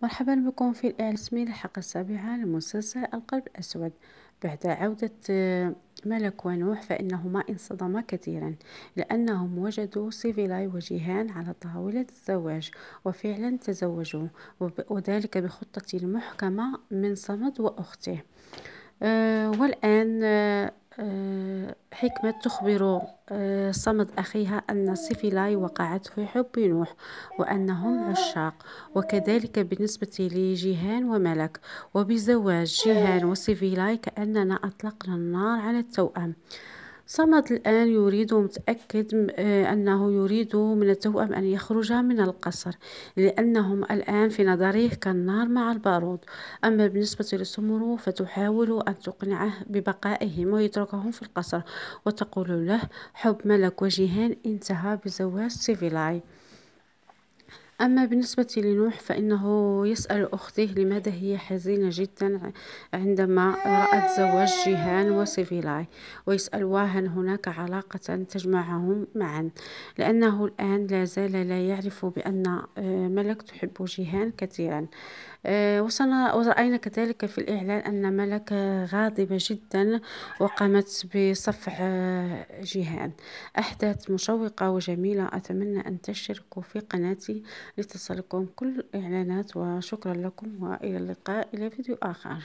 مرحبا بكم في الإعلان الرسمي للحلقة السابعة لمسلسل القلب الأسود. بعد عودة ملك ونوح فإنهما انصدما كثيرا لأنهم وجدوا سيفيلاي وجيهان على طاولة الزواج، وفعلا تزوجوا، وذلك بخطة محكمة من صمد وأخته. والآن حكمة تخبر صمد أخيها أن سيفيلاي وقعت في حب نوح وأنهم عشاق، وكذلك بالنسبة لجيهان وملك. وبزواج جيهان وسيفيلاي كأننا أطلقنا النار على التوأم. صمد الآن يريد متأكد أنه يريد من التوأم أن يخرج من القصر، لأنهم الآن في نظره كالنار مع البارود. أما بالنسبة لسمرو فتحاول أن تقنعه ببقائهم ويتركهم في القصر، وتقول له حب ملك وجيهان انتهى بزواج سيفيلاي. أما بالنسبة لنوح فإنه يسأل أخته لماذا هي حزينة جدا عندما رأت زواج جيهان وسيفيلاي، ويسأل هل هناك علاقة تجمعهم معا، لأنه الآن لا زال لا يعرف بأن ملك تحب جيهان كثيرا. ورأينا كذلك في الإعلان أن ملك غاضبة جدا وقامت بصفع جيهان. أحداث مشوقة وجميلة، أتمنى أن تشتركوا في قناتي لتصلكم كل الإعلانات، وشكرا لكم وإلى اللقاء إلى فيديو آخر.